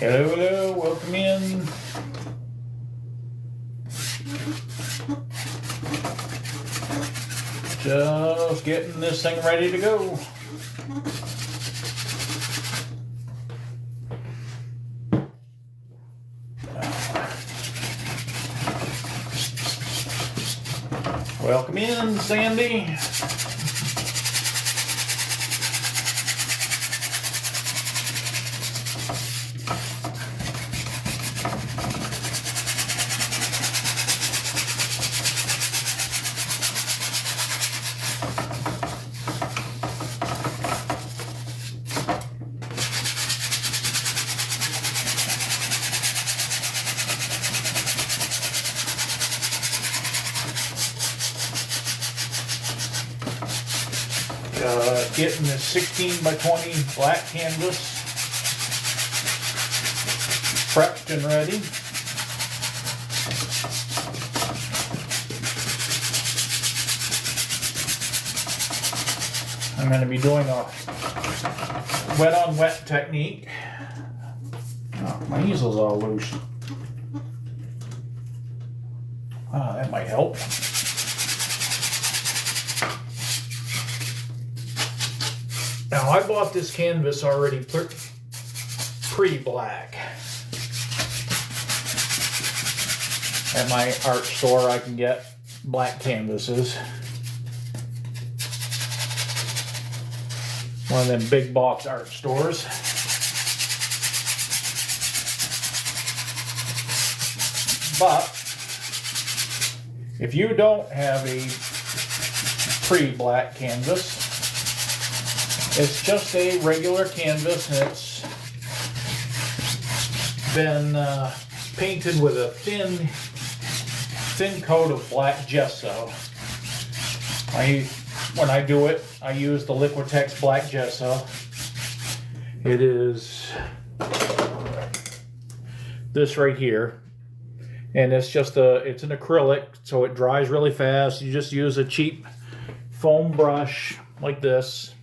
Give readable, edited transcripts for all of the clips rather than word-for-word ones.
Hello, hello, welcome in. Just getting this thing ready to go. Welcome in, Sandy. Getting this 16 by 20 black canvas prepped and ready. I'm going to be doing a wet on wet technique. Oh, my easel's all loose. That might help. Now I bought this canvas already pretty black. At my art store I can get black canvases. One of them big box art stores. But if you don't have a pretty black canvas, it's just a regular canvas and it's been painted with a thin coat of black gesso. When I do it, I use the Liquitex black gesso. It is this right here, and it's an acrylic, so it dries really fast. You just use a cheap foam brush like this,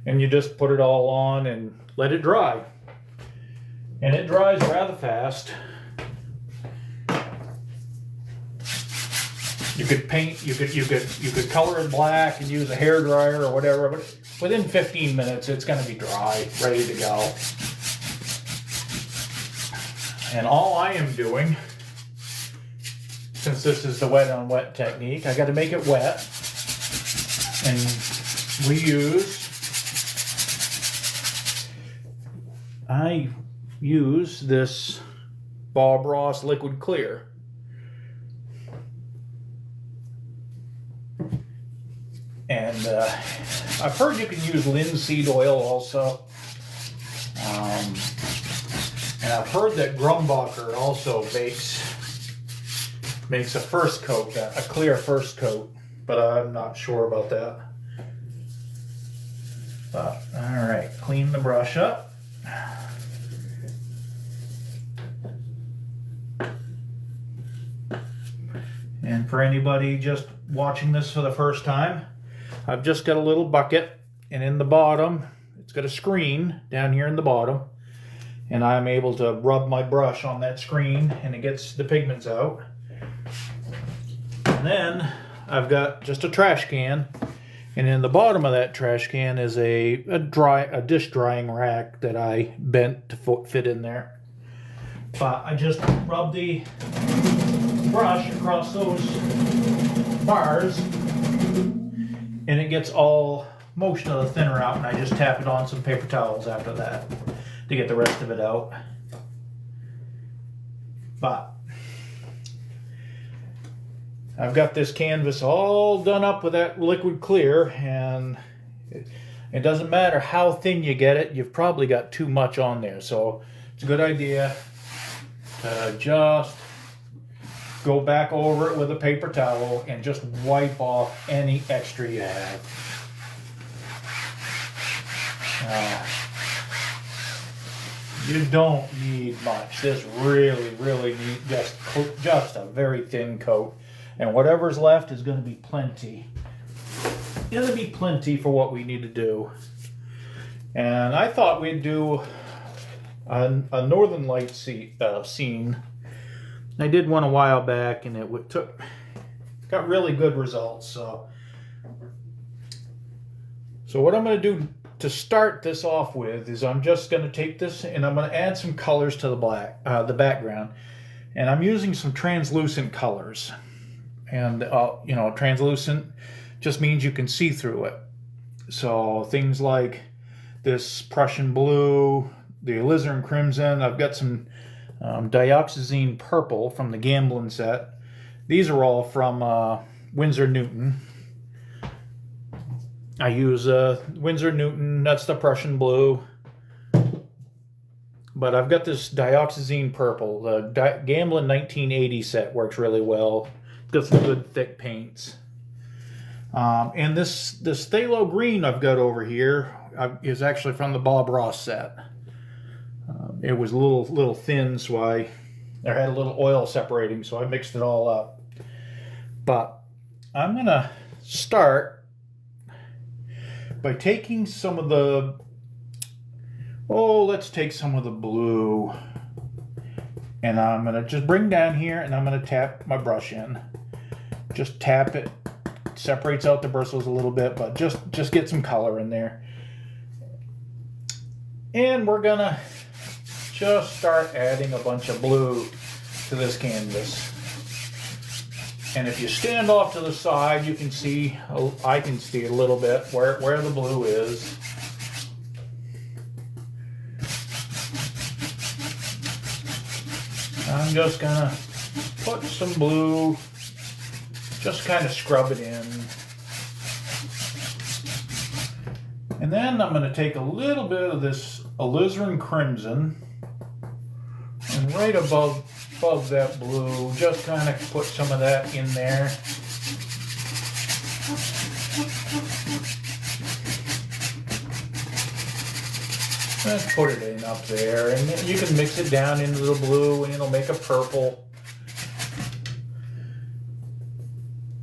and you just put it all on and let it dry. And it dries rather fast. You could paint, you could color it black and use a hair dryer or whatever, but within 15 minutes it's going to be dry, ready to go. And all I am doing, since this is the wet on wet technique, I got to make it wet. And I use this Bob Ross liquid clear. And I've heard you can use linseed oil also. And I've heard that Grumbacher also makes a first coat, a clear first coat, but I'm not sure about that. But, all right, clean the brush up. And for anybody just watching this for the first time, I've just got a little bucket, and in the bottom, it's got a screen down here in the bottom, and I'm able to rub my brush on that screen, and it gets the pigments out. And then I've got just a trash can, and in the bottom of that trash can is a dish drying rack that I bent to fit in there. But I just rub the brush across those bars, and it gets most of the thinner out, and I just tap it on some paper towels after that to get the rest of it out. But I've got this canvas all done up with that liquid clear, and it doesn't matter how thin you get it, you've probably got too much on there. So it's a good idea to just go back over it with a paper towel and just wipe off any extra you have. You don't need much. This really needs just a very thin coat. And whatever's left is going to be plenty. Going to be plenty for what we need to do. And I thought we'd do a Northern Lights scene. I did one a while back, and it got really good results. So what I'm going to do to start this off with is I'm just going to take this and I'm going to add some colors to the background, and I'm using some translucent colors. And you know, translucent just means you can see through it. So things like this Prussian blue, the alizarin crimson. I've got some dioxazine purple from the Gambling set. These are all from Winsor Newton. I use Winsor Newton, that's the Prussian blue. But I've got this dioxazine purple. The Gambling 1980 set works really well. Got some good thick paints. And this phthalo green I've got over here is actually from the Bob Ross set. It was a little thin, so I had a little oil separating, so I mixed it all up. But I'm gonna start by taking some of the, let's take some of the blue, and I'm gonna just bring down here, and I'm gonna tap my brush in. Just tap it. Separates out the bristles a little bit, but just get some color in there. And we're gonna just start adding a bunch of blue to this canvas. And if you stand off to the side, you can see, I can see a little bit where the blue is. I'm just gonna put some blue, just kind of scrub it in. And then I'm gonna take a little bit of this alizarin crimson, and right above that blue, just kind of put some of that in there. Let's put it in up there, and you can mix it down into the blue, and it'll make a purple.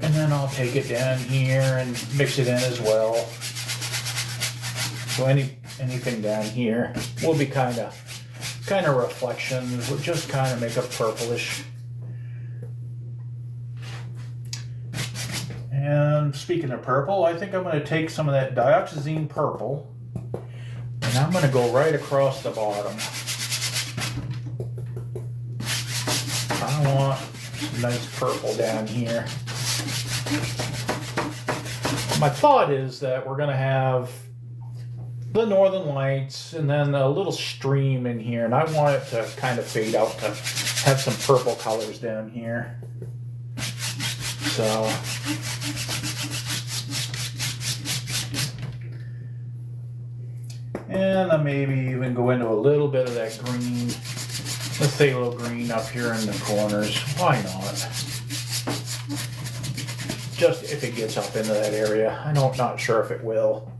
And then I'll take it down here and mix it in as well. So anything down here will be kind of reflections. We'll just kind of make a purplish. And speaking of purple, I think I'm going to take some of that dioxazine purple, and I'm going to go right across the bottom. I want some nice purple down here. My thought is that we're going to have the Northern Lights and then a little stream in here, and I want it to kind of fade out to have some purple colors down here. So and I maybe even go into a little bit of that green, the phthalo green up here in the corners. Why not? Just if it gets up into that area. I'm not sure if it will.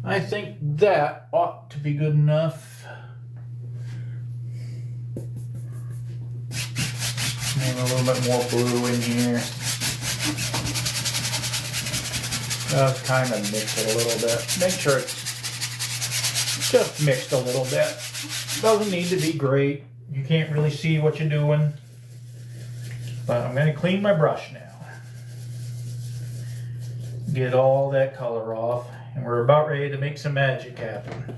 I think that ought to be good enough. Maybe a little bit more blue in here. Just kind of mix it a little bit. Make sure it's just mixed a little bit. Doesn't need to be great. You can't really see what you're doing. But I'm going to clean my brush now. Get all that color off. And we're about ready to make some magic happen.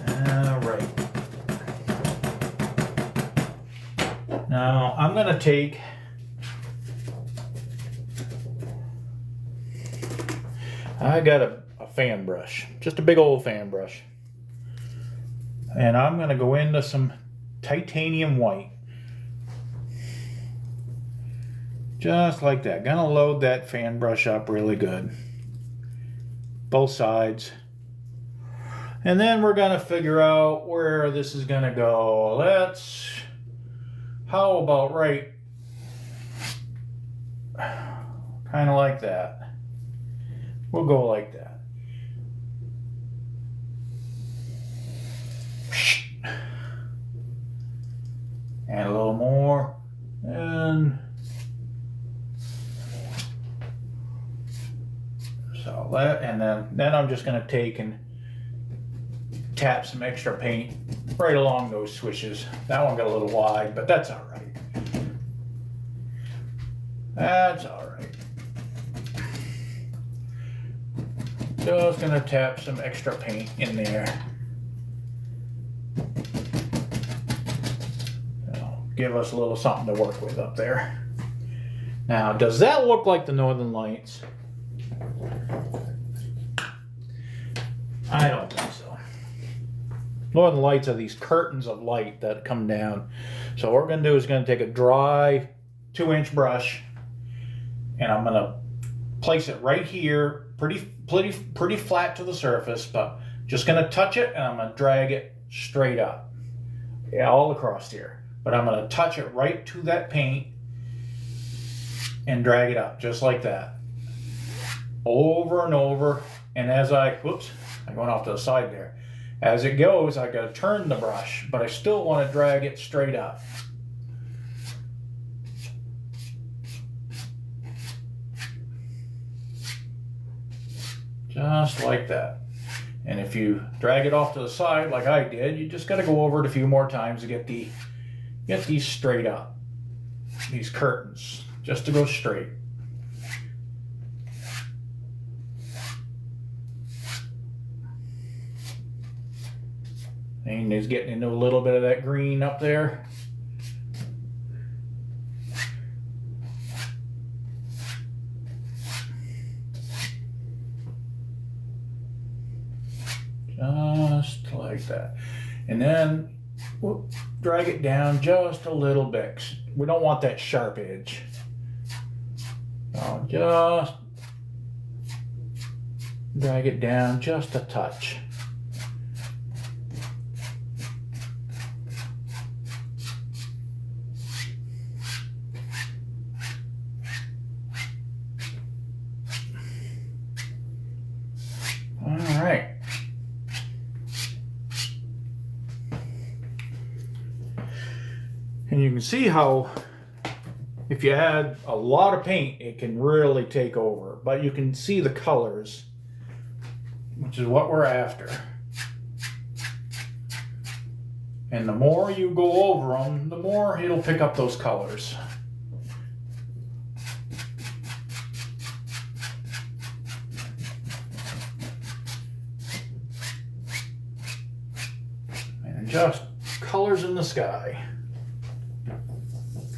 All right. Now I'm going to take I got a fan brush, just a big old fan brush. And I'm going to go into some titanium white. Just like that. Gonna load that fan brush up really good. Both sides. And then we're gonna figure out where this is gonna go. How about right? Kind of like that. We'll go like that. And a little more, and And then I'm just going to take and tap some extra paint right along those swishes. That one got a little wide, but that's all right. That's all right. Just going to tap some extra paint in there. That'll give us a little something to work with up there. Now, does that look like the Northern Lights? I don't think so. Northern Lights are these curtains of light that come down. So what we're going to do is going to take a dry 2-inch brush, and I'm going to place it right here, pretty flat to the surface, but just going to touch it, and I'm going to drag it straight up. Yeah, all across here. But I'm going to touch it right to that paint and drag it up, just like that. Over and over. And as I'm going off to the side there. As it goes, I got to turn the brush, but I still want to drag it straight up. Just like that. And if you drag it off to the side like I did, you just got to go over it a few more times to get these straight up. These curtains, just to go straight. And he's getting into a little bit of that green up there. Just like that. And then we'll drag it down just a little bit. We don't want that sharp edge. So just drag it down just a touch. And you can see how if you add a lot of paint, it can really take over. But you can see the colors, which is what we're after. And the more you go over them, the more it'll pick up those colors. And just colors in the sky.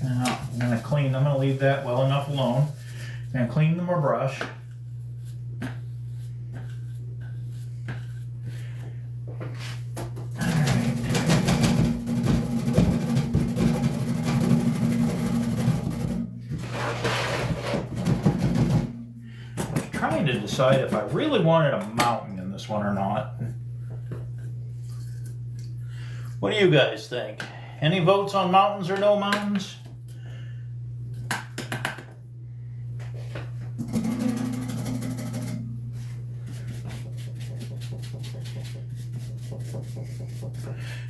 Now, I'm going to leave that well enough alone. I'm going to clean my brush. I'm trying to decide if I really wanted a mountain in this one or not. What do you guys think? Any votes on mountains or no mountains?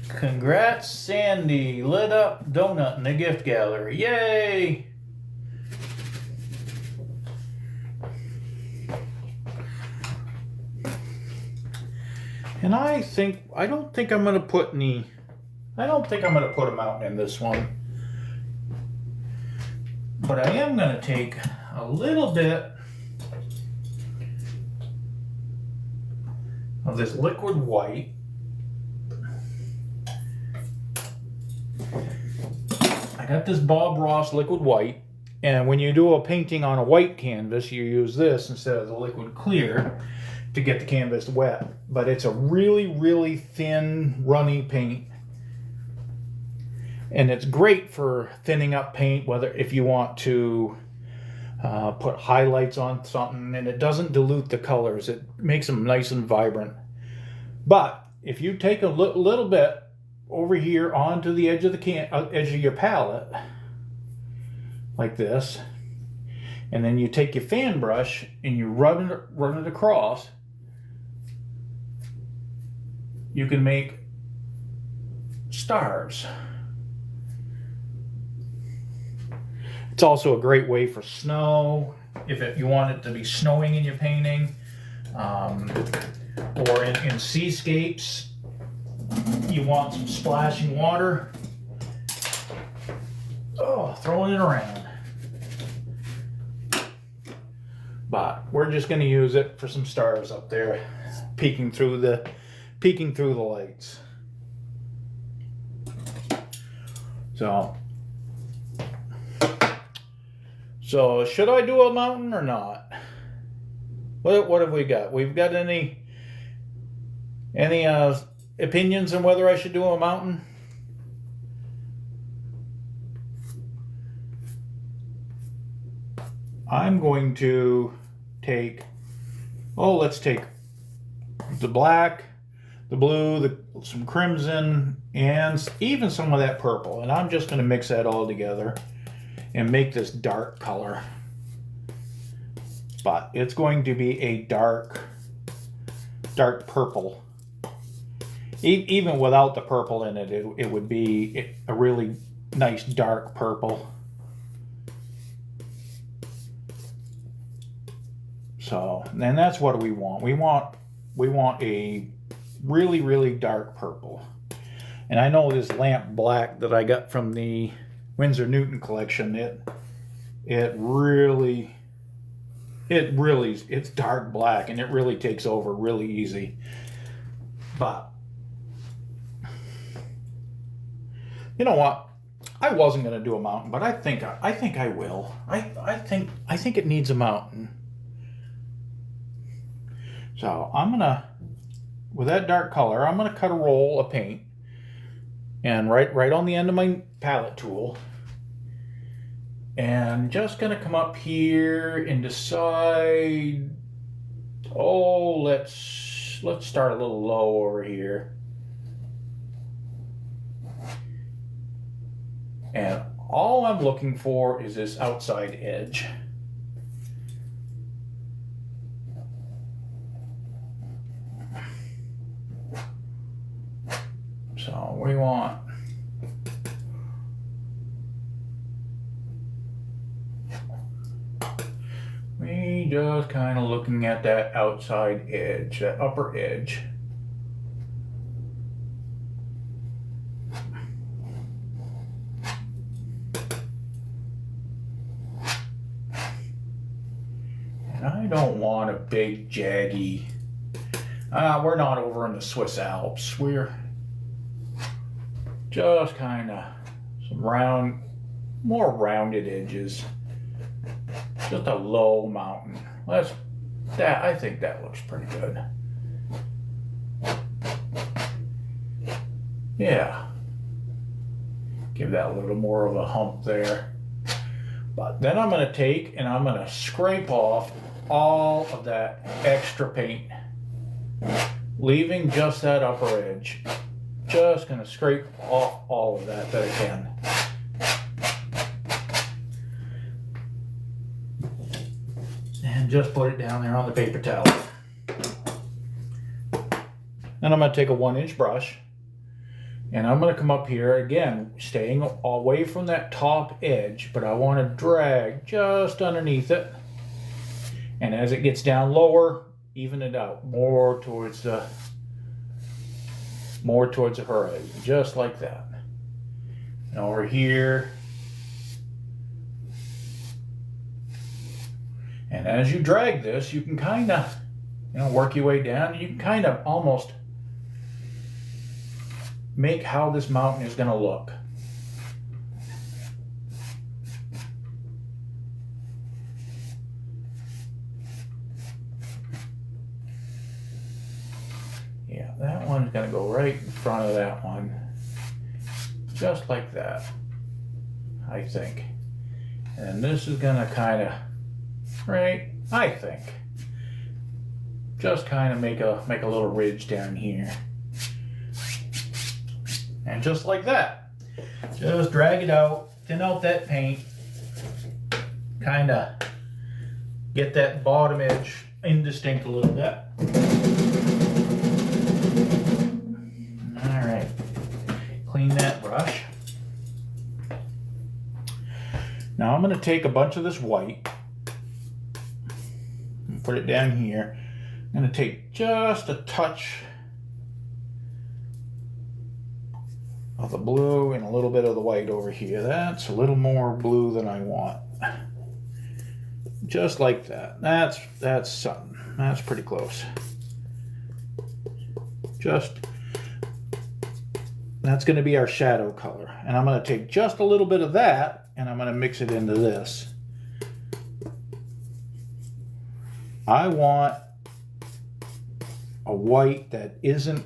Congrats, Sandy. Lit up donut in the gift gallery. Yay! And I don't think I'm going to put a mountain in this one. But I am going to take a little bit of this liquid white. I got this Bob Ross liquid white, and when you do a painting on a white canvas, you use this instead of the liquid clear to get the canvas wet. But it's a really, really thin, runny paint. And it's great for thinning up paint, if you want to put highlights on something, and it doesn't dilute the colors. It makes them nice and vibrant. But if you take a little bit over here onto the edge of edge of your palette, like this, and then you take your fan brush and you run it across, you can make stars. It's also a great way for snow. If you want it to be snowing in your painting, Or in seascapes, you want some splashing water. Oh, throwing it around. But we're just going to use it for some stars up there, peeking through the lights. So should I do a mountain or not? What have we got? We've got any opinions on whether I should do a mountain? I'm going to take, let's take the black, the blue, some crimson, and even some of that purple. And I'm just going to mix that all together and make this dark color. But it's going to be a dark purple. Even without the purple in it, it would be a really nice dark purple. So, and that's what we want. We want a really, really dark purple. And I know this lamp black that I got from the Winsor Newton collection, it's dark black and it really takes over really easy. But you know what? I wasn't going to do a mountain, but I think I will. I think it needs a mountain. So I'm gonna, with that dark color, I'm gonna cut a roll of paint, and right on the end of my palette tool, and just gonna come up here and decide. Oh, let's start a little low over here, and all I'm looking for is this outside edge. So we just kind of looking at that outside edge, that upper edge. And I don't want a big jaggy. We're not over in the Swiss Alps. We're just kind of some more rounded edges. Just a low mountain. I think that looks pretty good. Yeah. Give that a little more of a hump there. But then I'm going to take and I'm going to scrape off all of that extra paint, leaving just that upper edge. Just going to scrape off all of that I can. And just put it down there on the paper towel. Then I'm going to take a 1-inch brush, and I'm going to come up here again, staying away from that top edge, but I want to drag just underneath it. And as it gets down lower, even it out more towards the horizon, just like that. And over here, and as you drag this, you can kind of, work your way down. You can kind of almost make how this mountain is going to look. Yeah, that one's going to go right in front of that one. Just like that, I think. And this is going to kind of, I think, just kind of make a little ridge down here. And just like that, just drag it out, thin out that paint, kind of get that bottom edge indistinct a little bit. All right, clean that brush. Now I'm going to take a bunch of this white and put it down here. I'm going to take just a touch of the blue and a little bit of the white over here. That's a little more blue than I want. Just like that. That's something. That's pretty close. That's going to be our shadow color. And I'm going to take just a little bit of that and I'm going to mix it into this. I want a white that isn't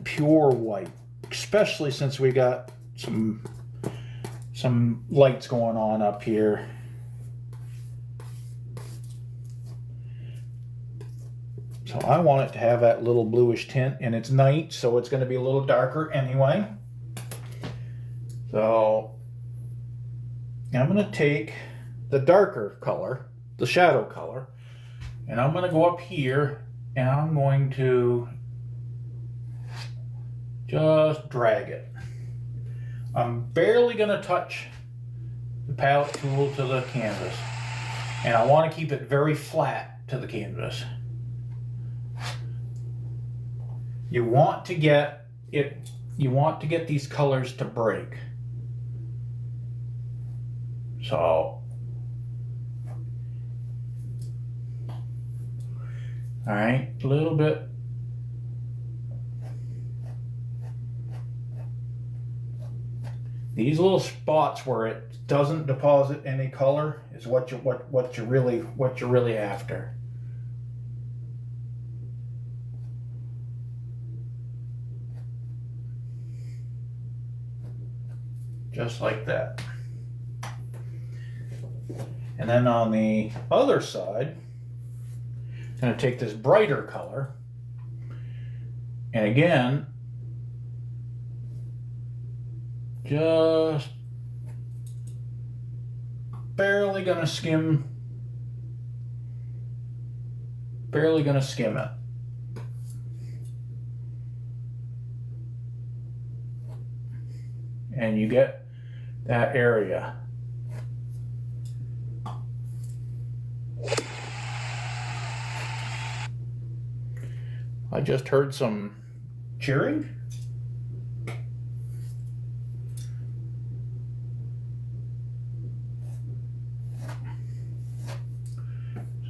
pure white, especially since we got some lights going on up here. So I want it to have that little bluish tint, and it's night, so it's going to be a little darker anyway. So I'm going to take the darker color, the shadow color, and I'm going to go up here and I'm going to just drag it. I'm barely going to touch the palette tool to the canvas, and I want to keep it very flat to the canvas. You want to get these colors to break. So, all right, a little bit. These little spots where it doesn't deposit any color is what you're really after. Just like that. And then on the other side, I'm going to take this brighter color, and again, just barely going to skim it. And you get that area. I just heard some cheering.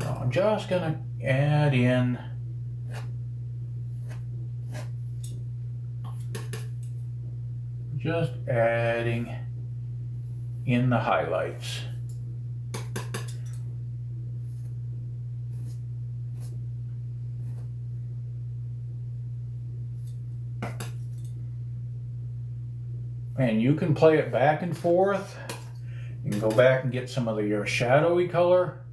So I'm just gonna add in adding in the highlights. And you can play it back and forth. You can go back and get some of your shadowy color.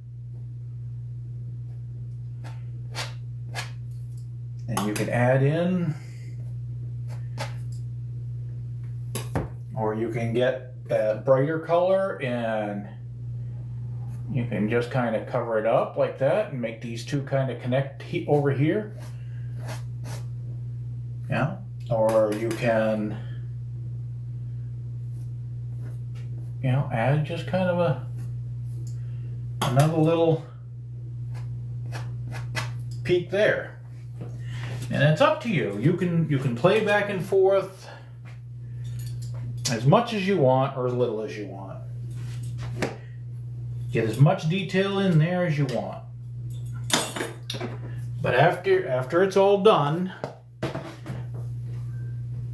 And you can add in, or you can get that brighter color and you can just kind of cover it up like that and make these two kind of connect over here. Yeah. Or you can, you know, add just kind of another little peak there. And it's up to you. You can play back and forth as much as you want or as little as you want. Get as much detail in there as you want. But after it's all done, I'm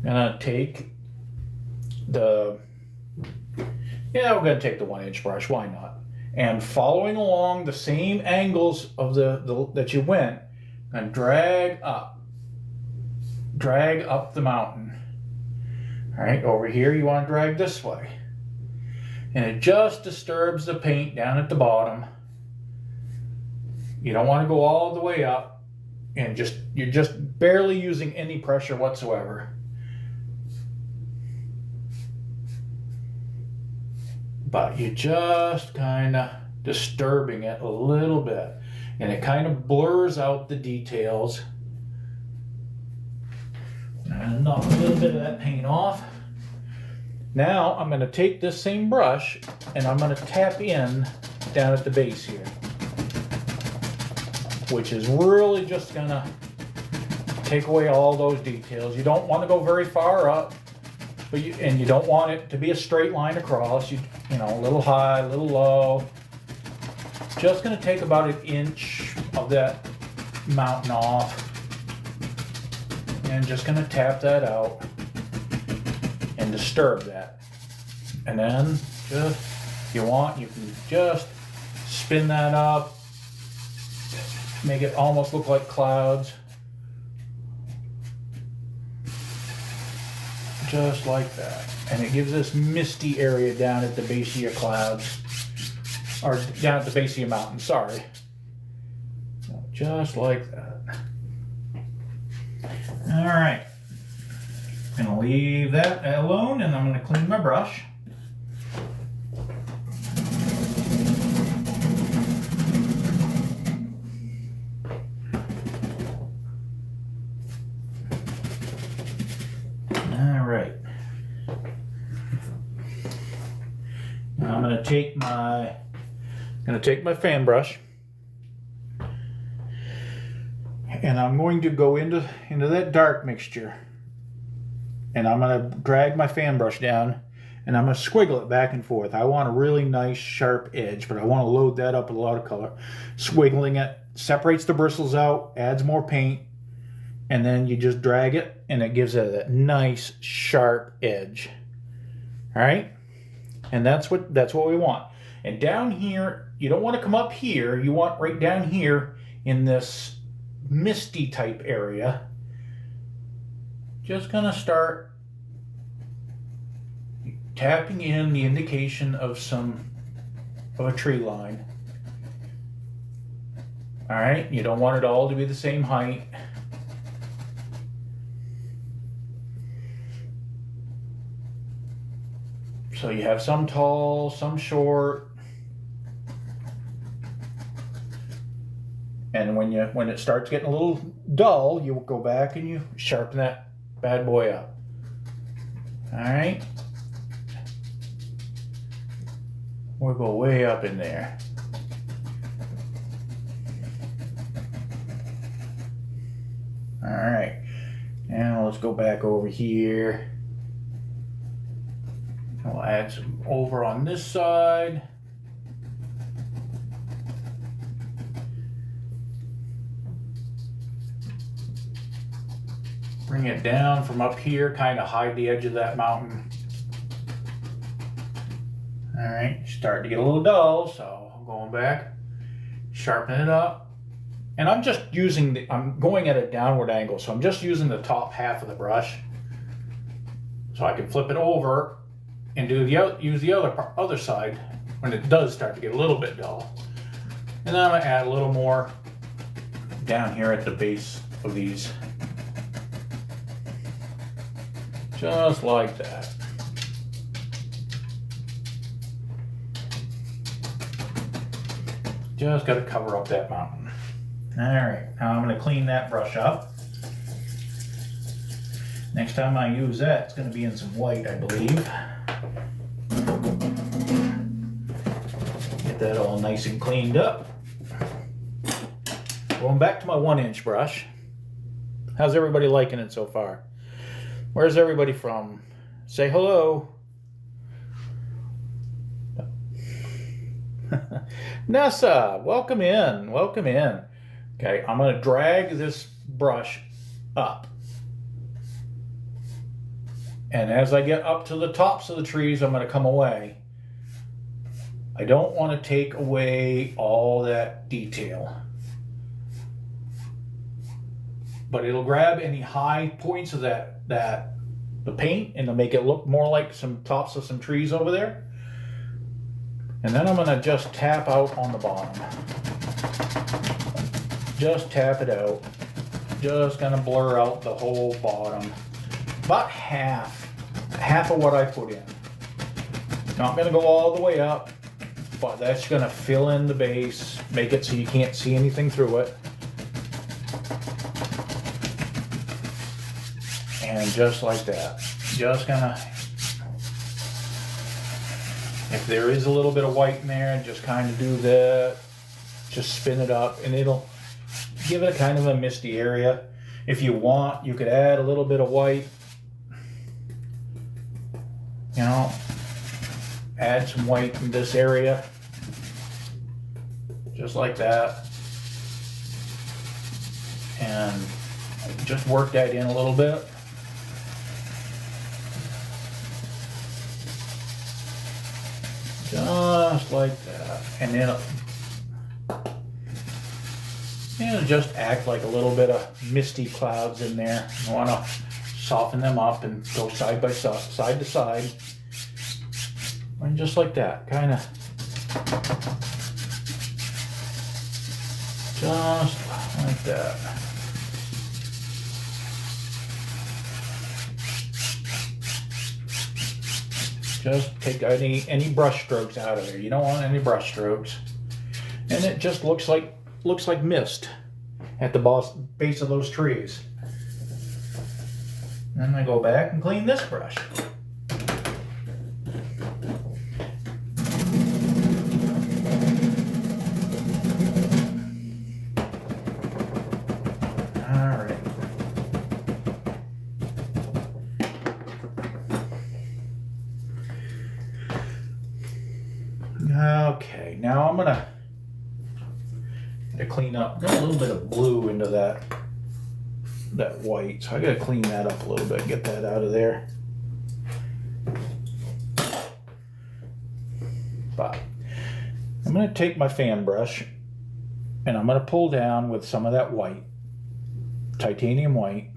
gonna take we're gonna take the 1-inch brush, why not? And following along the same angles of that you went, and drag up the mountain. All right, over here you want to drag this way. And it just disturbs the paint down at the bottom. You don't want to go all the way up, and you're just barely using any pressure whatsoever. But you're just kind of disturbing it a little bit, and it kind of blurs out the details. And knock a little bit of that paint off. Now I'm going to take this same brush and I'm going to tap in down at the base here. which is really just gonna take away all those details. You don't want to go very far up, but you don't want it to be a straight line across. You know, a little high, a little low. Just gonna take about 1 inch of that mountain off, and just gonna tap that out and disturb that. And then just, if you want, you can just spin that up, make it almost look like clouds. Just like that. And it gives this misty area down at the base of your clouds, or down at the base of your mountain, sorry. Just like that. All right. I'm gonna leave that alone, and I'm gonna clean my brush. All right. Now I'm gonna take my fan brush, and I'm going to go into that dark mixture, and I'm going to drag my fan brush down, and I'm going to squiggle it back and forth. I want a really nice sharp edge, but I want to load that up with a lot of color. Squiggling it separates the bristles out, adds more paint, and then you just drag it, and it gives it that nice sharp edge. All right, and that's what we want. And down here, you don't want to come up here. You want right down here in this misty type area. Just gonna start tapping in the indication of a tree line. All right, you don't want it all to be the same height. So you have some tall, some short. And when it starts getting a little dull, you go back and you sharpen that bad boy up. All right. We'll go way up in there. All right. Now let's go back over here. We'll add some over on this side. Bring it down from up here, kind of hide the edge of that mountain. All right, starting to get a little dull, so I'm going back, sharpen it up. And I'm just using I'm going at a downward angle, so I'm just using the top half of the brush. So I can flip it over and use the other side when it does start to get a little bit dull. And then I'm gonna add a little more down here at the base of these. Just like that. Just got to cover up that mountain. All right, now I'm going to clean that brush up. Next time I use that, it's going to be in some white, I believe. Get that all nice and cleaned up. Going back to my 1-inch brush. How's everybody liking it so far? Where's everybody from? Say hello. Nessa, welcome in, welcome in. Okay, I'm going to drag this brush up. And as I get up to the tops of the trees, I'm going to come away. I don't want to take away all that detail. But it'll grab any high points of the paint, and it'll make it look more like some tops of some trees over there. And then I'm going to just tap out on the bottom. Just tap it out. Just going to blur out the whole bottom. About half of what I put in. Not going to go all the way up, but that's going to fill in the base, make it so you can't see anything through it. And just like that. Just going to, if there is a little bit of white in there, just kind of do that. Just spin it up, and give it a kind of a misty area. If you want, you could add a little bit of white. You know, add some white in this area. Just like that. And just work that in a little bit. Just like that. And then it'll just act like a little bit of misty clouds in there. You want to soften them up and go side by side, side to side. And just like that, kind of. Just like that. Just take any brush strokes out of there. You don't want any brush strokes. And it just looks like mist at the base of those trees. Then I go back and clean this brush. Okay, now I'm gonna clean up. Got a little bit of blue into that white, so I gotta clean that up a little bit, get that out of there. But I'm gonna take my fan brush and I'm gonna pull down with some of that white, titanium white,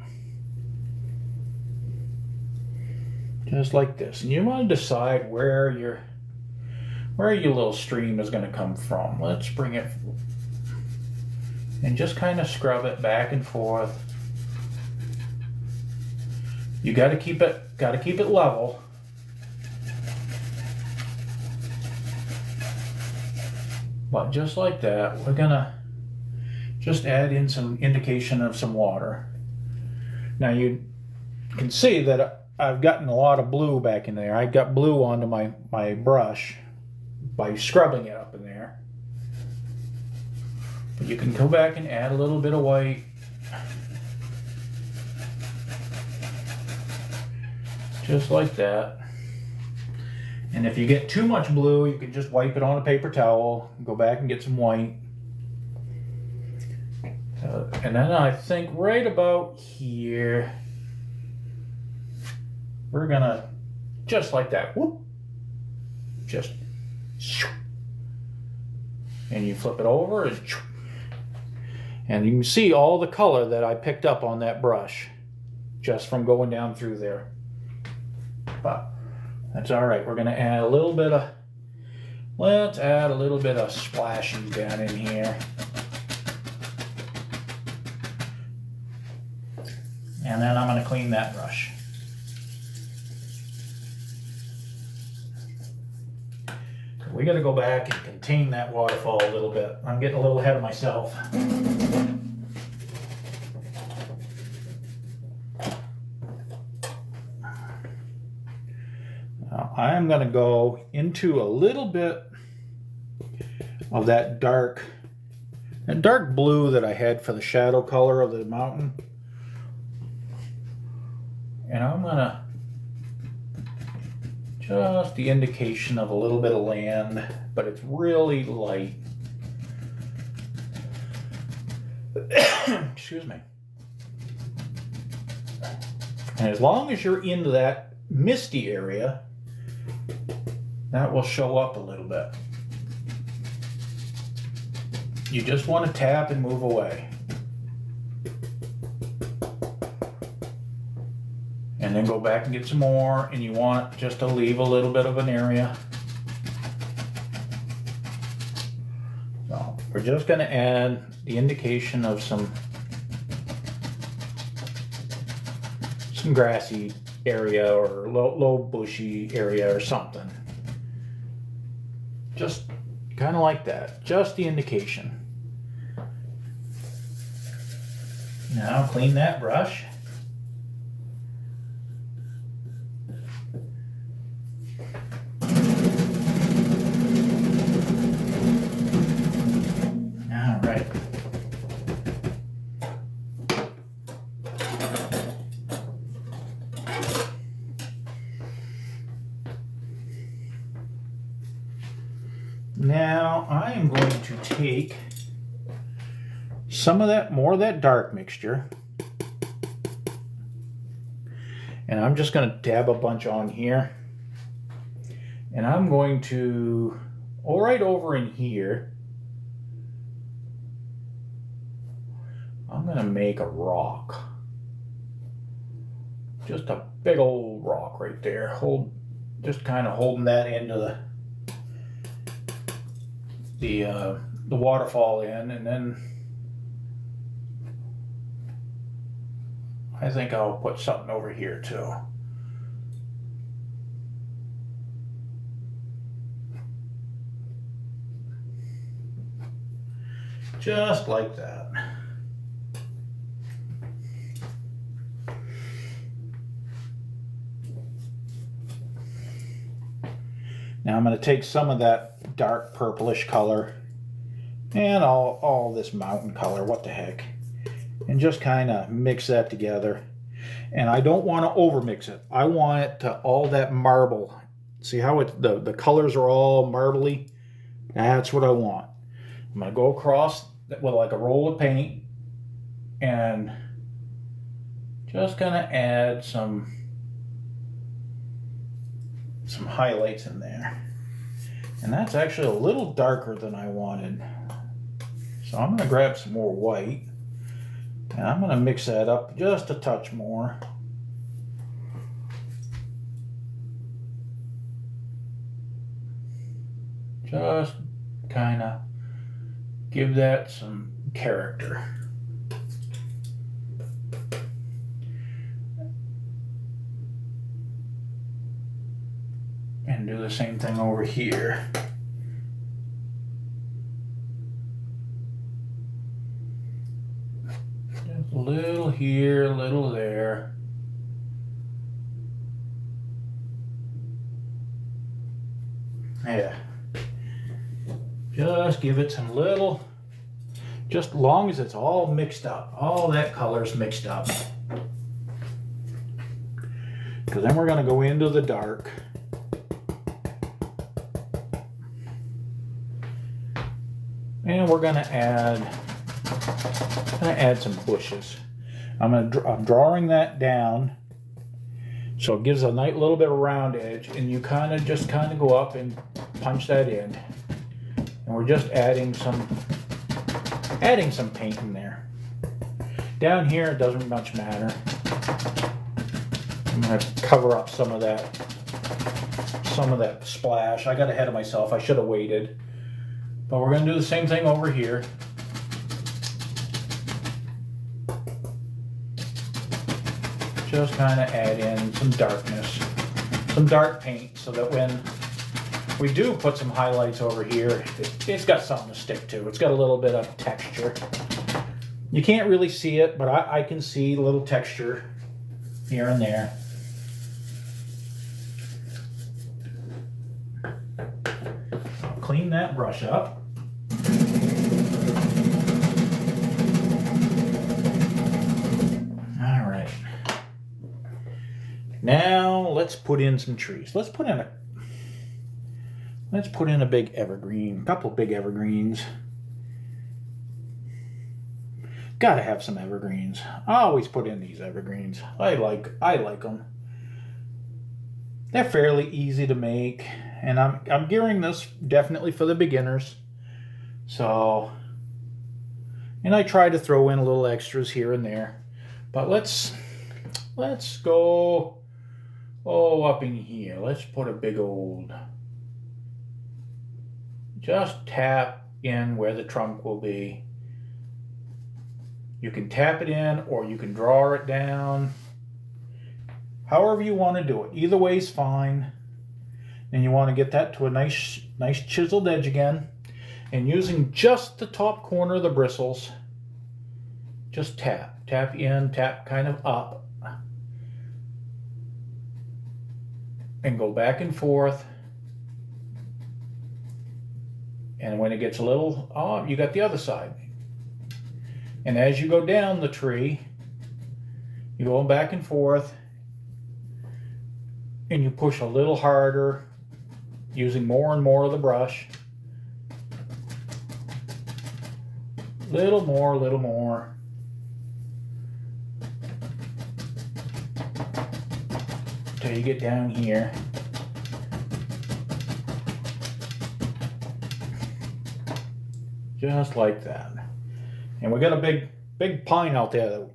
just like this. And you want to decide where your little stream is going to come from. Let's bring it and just kind of scrub it back and forth. You got to keep it level. But just like that, we're gonna just add in some indication of some water. Now you can see that I've gotten a lot of blue back in there. I got blue onto my brush by scrubbing it up in there. But you can go back and add a little bit of white. Just like that. And if you get too much blue, you can just wipe it on a paper towel, go back and get some white. And then I think right about here, we're gonna, just like that, whoop, just, and you flip it over, and you can see all the color that I picked up on that brush just from going down through there. But that's all right. We're going to add a little bit of, let's add a little bit of splashing down in here. And then I'm going to clean that brush. We got to go back and contain that waterfall a little bit. I'm getting a little ahead of myself. I am going to go into a little bit of that dark blue that I had for the shadow color of the mountain. And I'm going to just the indication of a little bit of land, but it's really light. Excuse me. And as long as you're into that misty area, that will show up a little bit. You just want to tap and move away. And then go back and get some more, and you want just to leave a little bit of an area. So we're just going to add the indication of some grassy area or low bushy area or something. Just kind of like that, just the indication. Now clean that brush. All right. Now I am going to take some of that, more of that dark mixture, and I'm just going to dab a bunch on here, and I'm going to, right over in here, I'm going to make a rock. Just a big old rock right there. Just kind of holding that into the waterfall in, and then I think I'll put something over here too. Just like that. Now I'm going to take some of that dark purplish color and all this mountain color, what the heck, and just kind of mix that together. And I don't want to over mix it. I want it to all that marble. See how the colors are all marbly? That's what I want. I'm going to go across with like a roll of paint and just kind of add some highlights in there. And that's actually a little darker than I wanted. So I'm going to grab some more white and I'm going to mix that up just a touch more. Just kind of give that some character. And do the same thing over here. Just a little here, a little there. Yeah. Just give it some little, just long as it's all mixed up, all that color's mixed up. Because then we're going to go into the dark. And we're going to add some bushes. I'm drawing that down so it gives a nice little bit of round edge, and you just kind of go up and punch that in. And we're just adding some paint in there. Down here it doesn't much matter. I'm going to cover up some of that splash. I got ahead of myself. I should have waited. But we're going to do the same thing over here. Just kind of add in some darkness, some dark paint, so that when we do put some highlights over here, it's got something to stick to. It's got a little bit of texture. You can't really see it, but I can see a little texture here and there. I'll clean that brush up. Now let's put in some trees. Let's put in a big evergreen, a couple big evergreens. Gotta have some evergreens. I always put in these evergreens. I like them. They're fairly easy to make, and I'm gearing this definitely for the beginners. So, and I try to throw in a little extras here and there. But let's go up in here. Let's put a big old, just tap in where the trunk will be. You can tap it in or you can draw it down. However you want to do it. Either way is fine. And you want to get that to a nice chiseled edge again. And using just the top corner of the bristles, just tap in, tap kind of up. And go back and forth. And when it gets a little, you got the other side. And as you go down the tree, you go back and forth, and you push a little harder, using more and more of the brush. Little more, little more. Till you get down here. Just like that. And we got a big pine out there that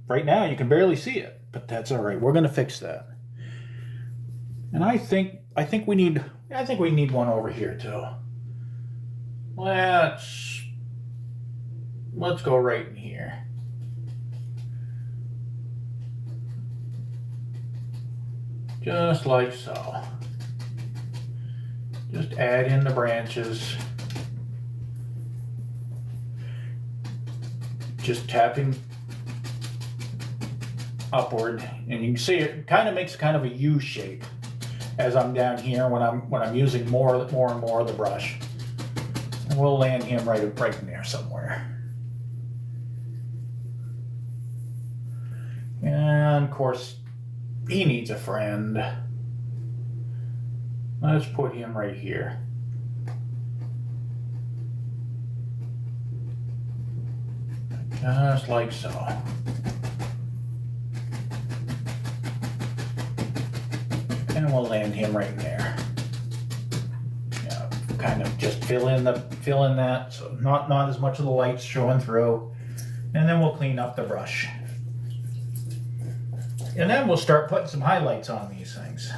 right now you can barely see it, but that's all right. We're going to fix that. And I think we need one over here too. Let's go right in here. Just like so. Just add in the branches. Just tapping upward, and you can see it kind of makes kind of a U shape as I'm down here when I'm using more and more of the brush. And we'll land him right in there somewhere. And of course, he needs a friend. Let's put him right here. Just like so. And we'll land him right there. Yeah, kind of just fill in that, so not as much of the lights showing through. And then we'll clean up the brush. And then we'll start putting some highlights on these things.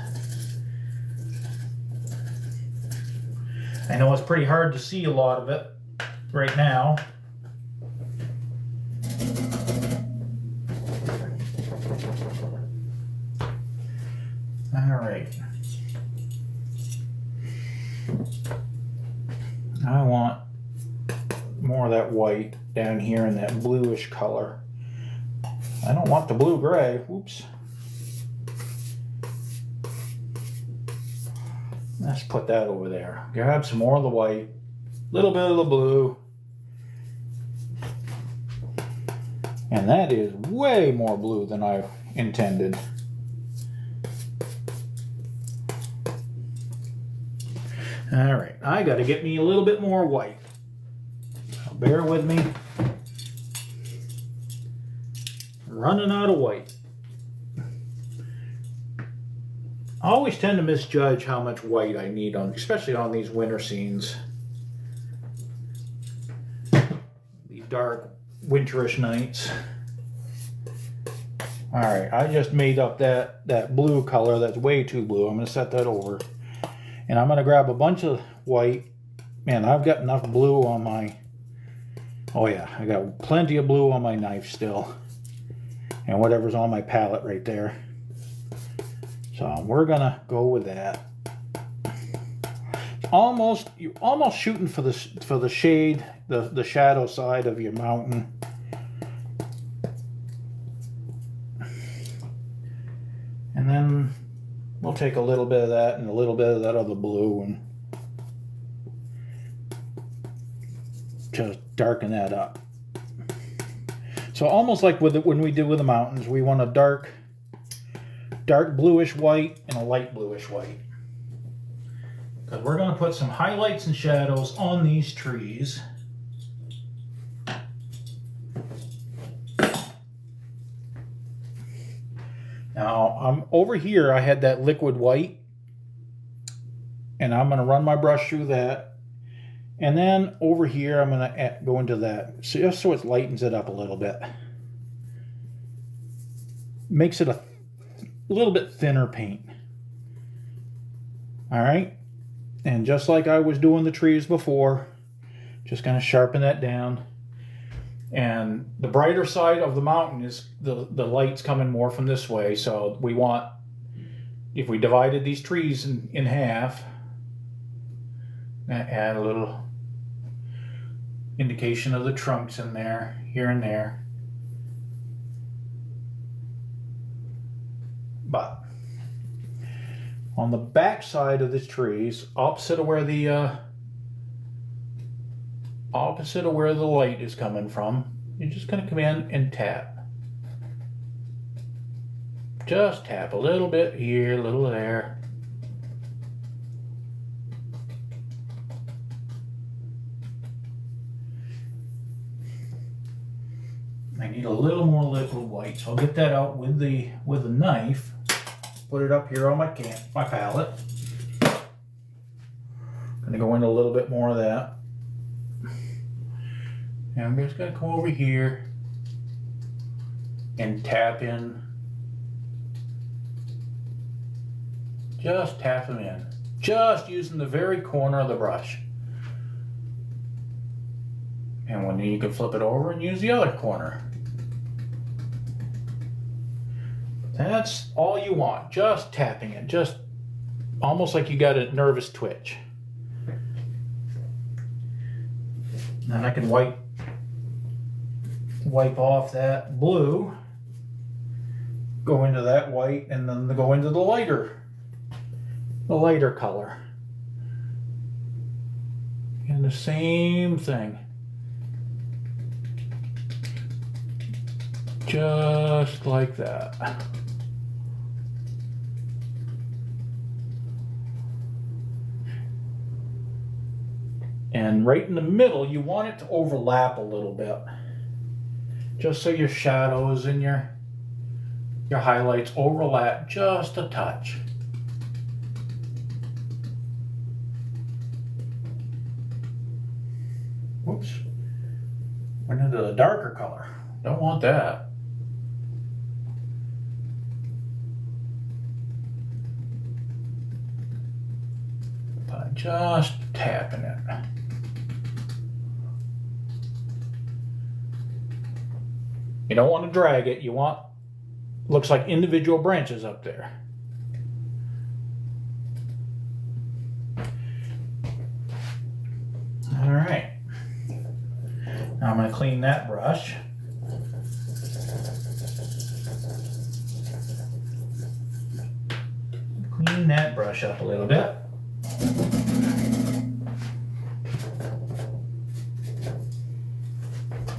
I know it's pretty hard to see a lot of it right now. All right. I want more of that white down here in that bluish color. I don't want the blue-gray. Oops. Let's put that over there. Grab some more of the white. Little bit of the blue. And that is way more blue than I intended. All right, I got to get me a little bit more white. So bear with me. Running out of white. I always tend to misjudge how much white I need on, especially on these winter scenes. These dark, winterish nights. All right, I just made up that blue color. That's way too blue. I'm going to set that over. And I'm going to grab a bunch of white. Man, I've got enough blue on my... Oh yeah, I got plenty of blue on my knife still. And whatever's on my palette right there. So we're going to go with that. You're almost shooting for the shade, the shadow side of your mountain. And then we'll take a little bit of that and a little bit of that other blue and just darken that up. So almost like when we did with the mountains, we want a dark bluish white and a light bluish white. Because we're going to put some highlights and shadows on these trees. Now, I'm over here, I had that liquid white, and I'm going to run my brush through that. And then over here, I'm going to go into that, just so it lightens it up a little bit. Makes it a little bit thinner paint. All right. And just like I was doing the trees before, just going to sharpen that down. And the brighter side of the mountain is the light's coming more from this way. So we want, if we divided these trees in half, add a little indication of the trunks in there, here and there. But on the back side of the trees, opposite of where the light is coming from, you're just going to come in and tap. Just tap a little bit here, a little there. need a little more liquid white. So I'll get that out with the knife. Put it up here on my palette. Gonna go in a little bit more of that. And I'm just gonna come over here and tap in. Just tap them in. Just using the very corner of the brush. And when you can flip it over and use the other corner. That's all you want. Just tapping it. Just almost like you got a nervous twitch. Then I can wipe off that blue, go into that white, and then go into the lighter color. And the same thing. Just like that. And right in the middle, you want it to overlap a little bit. Just so your shadows and your highlights overlap just a touch. Whoops. Went into the darker color. Don't want that. But just tapping it. You don't want to drag it. You want, looks like individual branches up there. All right. Now I'm going to clean that brush. Clean that brush up a little bit.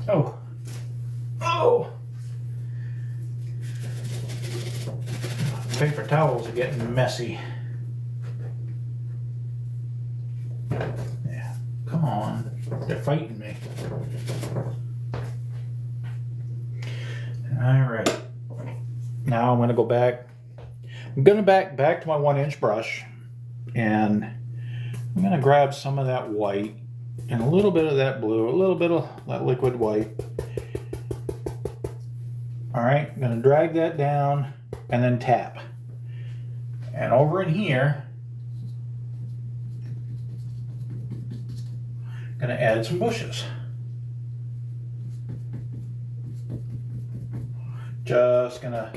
Oh. Oh! Paper towels are getting messy. Yeah, come on. They're fighting me. Alright. Now I'm going to go back. I'm going to back to my 1-inch brush. And I'm going to grab some of that white and a little bit of that blue, a little bit of that liquid white. All right, I'm gonna drag that down and then tap. And over in here, I'm gonna add some bushes. Just gonna.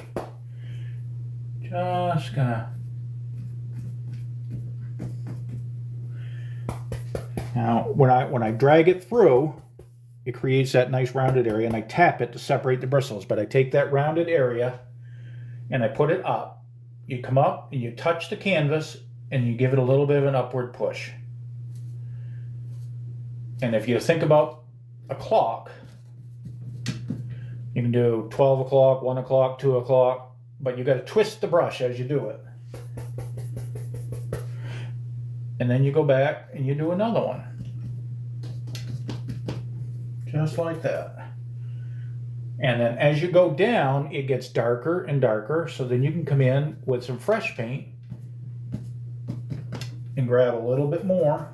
Now, when I drag it through, it creates that nice rounded area, and I tap it to separate the bristles. But I take that rounded area and I put it up. You come up and you touch the canvas and you give it a little bit of an upward push. And if you think about a clock, you can do 12 o'clock, 1 o'clock, 2 o'clock, but you got to twist the brush as you do it. And then you go back and you do another one. Just like that. And then as you go down, it gets darker and darker. So then you can come in with some fresh paint and grab a little bit more.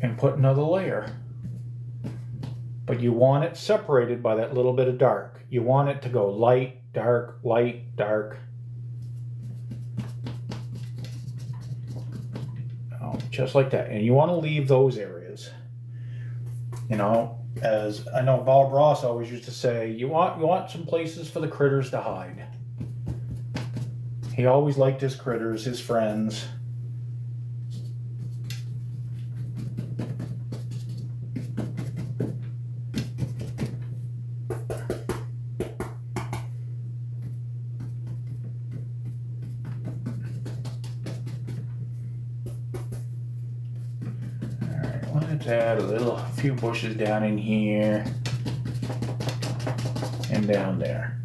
And put another layer. But you want it separated by that little bit of dark. You want it to go light, dark, light, dark. Just like that. And you want to leave those areas. You know, as I know Bob Ross always used to say, you want some places for the critters to hide. He always liked his critters, his friends. Let's add a few bushes down in here and down there.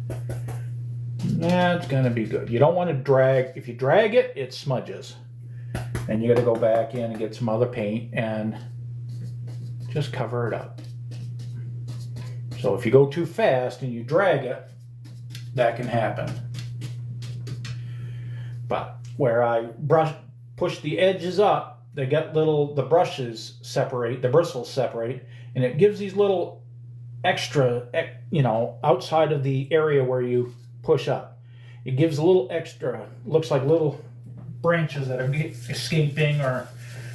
That's gonna be good. You don't want to drag. If you drag it, it smudges. Then you got to go back in and get some other paint and just cover it up. So if you go too fast and you drag it, that can happen. But where I push the edges up, they get the brushes separate, the bristles separate, and it gives these little extra, outside of the area where you push up. It gives a little extra, looks like little branches that are escaping or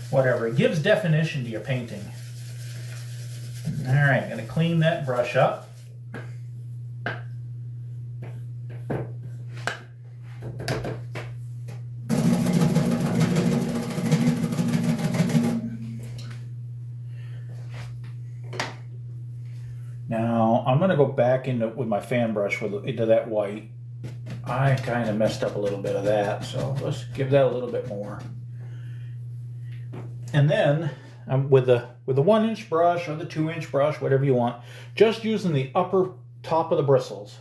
whatever. It gives definition to your painting. All right, gonna clean that brush up. Now I'm gonna go back with my fan brush into that white. I kind of messed up a little bit of that, so let's give that a little bit more. And then with the 1-inch brush or the 2-inch brush, whatever you want, just using the upper top of the bristles,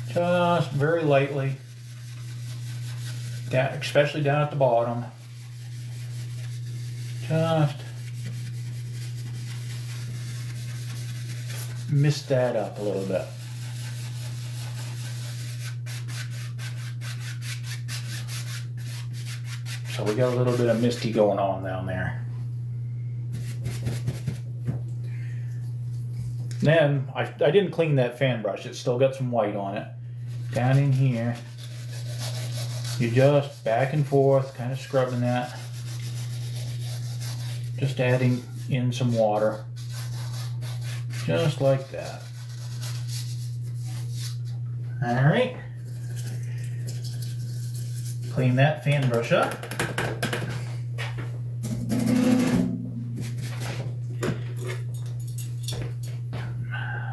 just very lightly, especially down at the bottom. Just mist that up a little bit. So we got a little bit of misty going on down there. Then I didn't clean that fan brush. It's still got some white on it. Down in here, you just back and forth, kind of scrubbing that. Just adding in some water. Just like that. All right. Clean that fan brush up.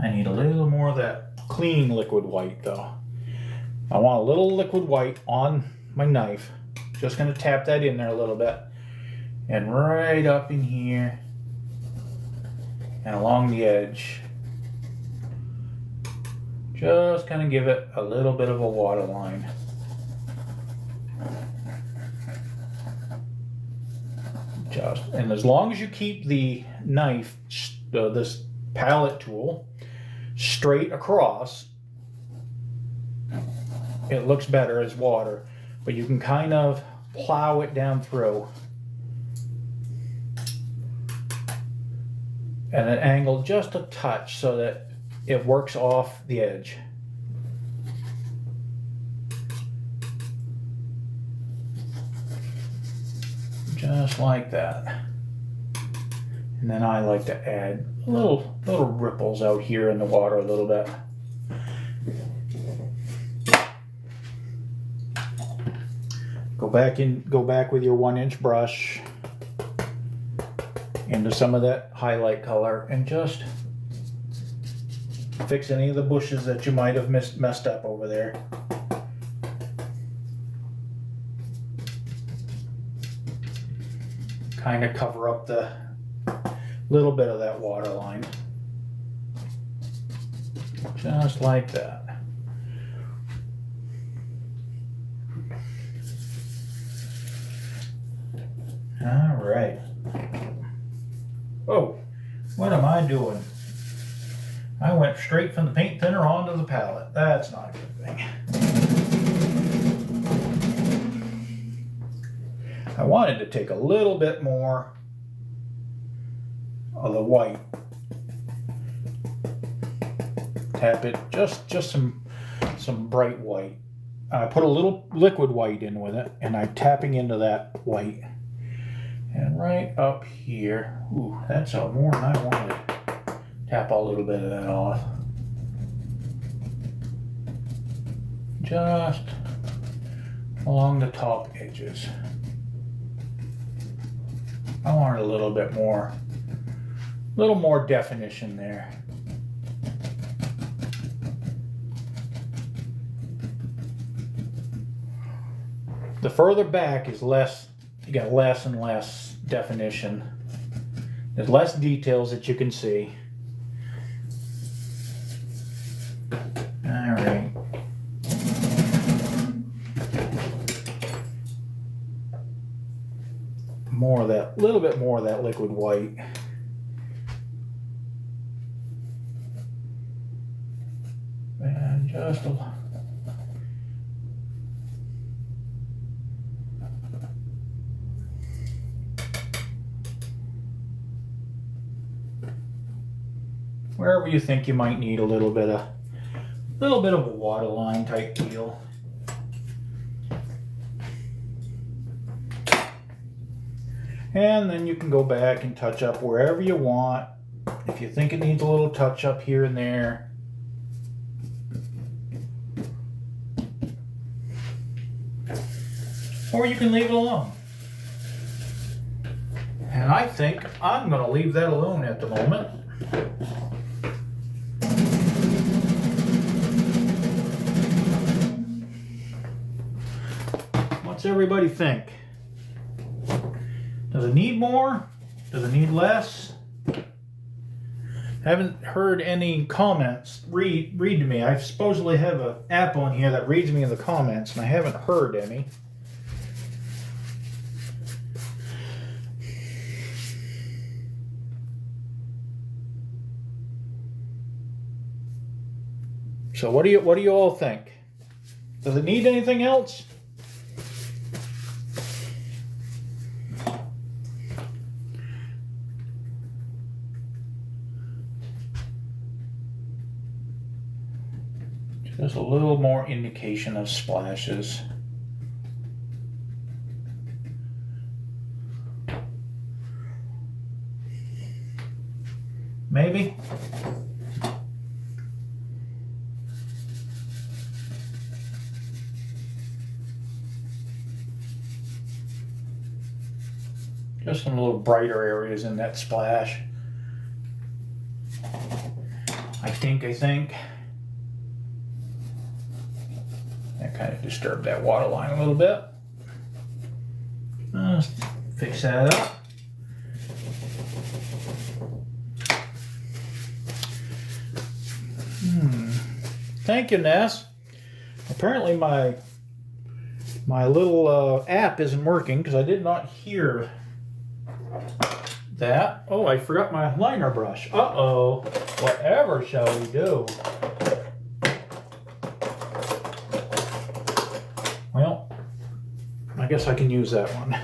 I need a little more of that clean liquid white though. I want a little liquid white on my knife. Just going to tap that in there a little bit. And right up in here and along the edge. Just kind of give it a little bit of a water line. And as long as you keep the knife, this palette tool, straight across, it looks better as water, but you can kind of plow it down through at an angle just a touch so that it works off the edge. Just like that. And then I like to add little ripples out here in the water a little bit. Go back with your 1-inch brush into some of that highlight color and just fix any of the bushes that you might have messed up over there. Kind of cover up the little bit of that water line. Just like that. All right. Oh, what am I doing? I went straight from the paint thinner onto the palette. That's not a good thing. I wanted to take a little bit more of the white. Tap it, just some bright white. I put a little liquid white in with it, and I'm tapping into that white. And right up here, ooh, that's more than I wanted. Tap a little bit of that off. Just along the top edges. I want a little more definition there. The further back is less, you got less and less definition. There's less details that you can see. All right. More of that, little bit more of that liquid white. just a little. Wherever you think you might need a little bit of a waterline type deal. And then you can go back and touch up wherever you want. If you think it needs a little touch up here and there. Or you can leave it alone. And I think I'm going to leave that alone at the moment. What's everybody think? Does it need more? Does it need less? Haven't heard any comments. Read to me. I supposedly have an app on here that reads me in the comments, and I haven't heard any. So what do you all think? Does it need anything else? Just a little more indication of splashes. Maybe. Just some little brighter areas in that splash. I think. That kind of disturbed that water line a little bit. Let's fix that up. Thank you, Ness. Apparently my little app isn't working because I did not hear that. Oh, I forgot my liner brush. Uh-oh. Whatever shall we do? Well, I guess I can use that one.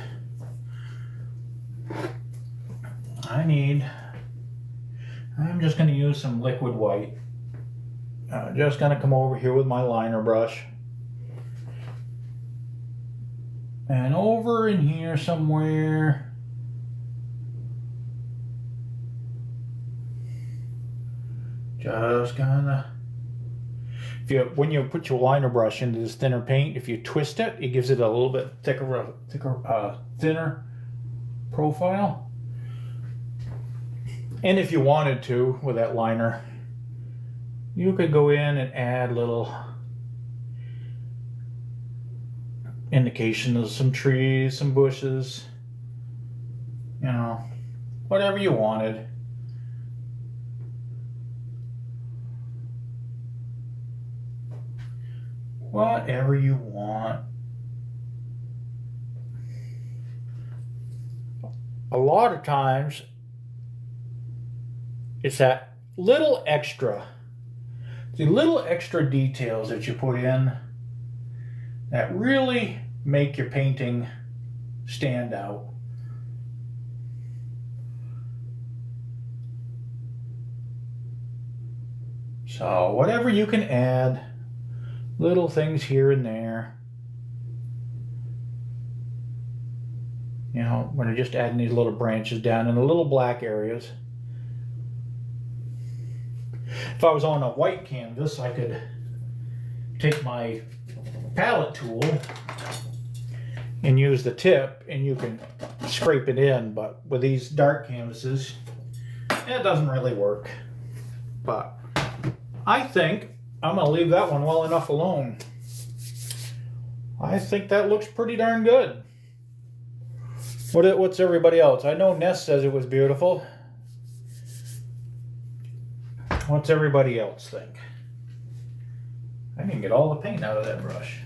I'm just going to use some liquid white. Just going to come over here with my liner brush. And over in here somewhere. Just gonna, when you put your liner brush into this thinner paint, if you twist it, it gives it a little bit thinner profile. And if you wanted to, with that liner, you could go in and add little indication of some trees, some bushes, you know, whatever you wanted. Whatever you want. A lot of times, it's that little extra, the little extra details that you put in that really make your painting stand out. So whatever you can add, little things here and there. You know, when you're just adding these little branches down in the little black areas. If I was on a white canvas, I could take my palette tool and use the tip, and you can scrape it in. But with these dark canvases, it doesn't really work. But I think I'm going to leave that one well enough alone. I think that looks pretty darn good. What's everybody else? I know Ness says it was beautiful. What's everybody else think? I didn't get all the paint out of that brush.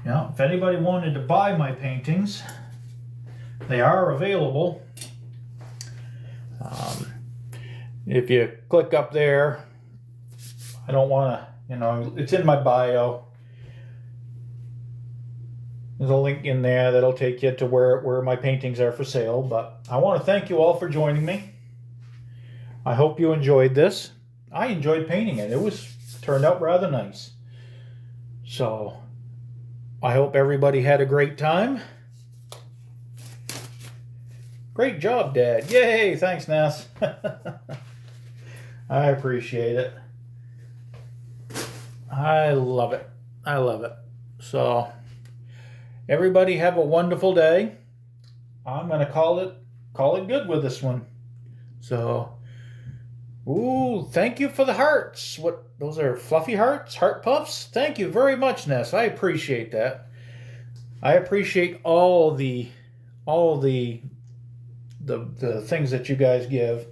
Now, if anybody wanted to buy my paintings, they are available. If you click up there, I don't want to, it's in my bio. There's a link in there that'll take you to where my paintings are for sale. But I want to thank you all for joining me. I hope you enjoyed this. I enjoyed painting it. Turned out rather nice. So I hope everybody had a great time. Great job, Dad. Yay, thanks, Ness. I appreciate it. I love it. I love it. So everybody have a wonderful day. I'm going to call it good with this one. So, ooh, thank you for the hearts. Those are fluffy hearts, heart puffs. Thank you very much, Ness. I appreciate that. I appreciate all the things that you guys give.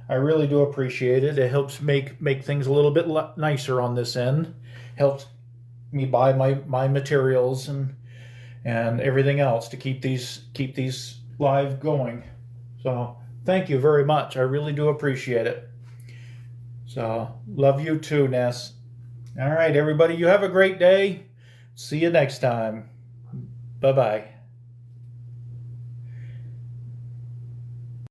I really do appreciate it. It helps make things a little bit nicer on this end. Helps me buy my materials and everything else to keep these live going. So thank you very much. I really do appreciate it. So love you too, Ness. All right, everybody, you have a great day. See you next time. Bye-bye.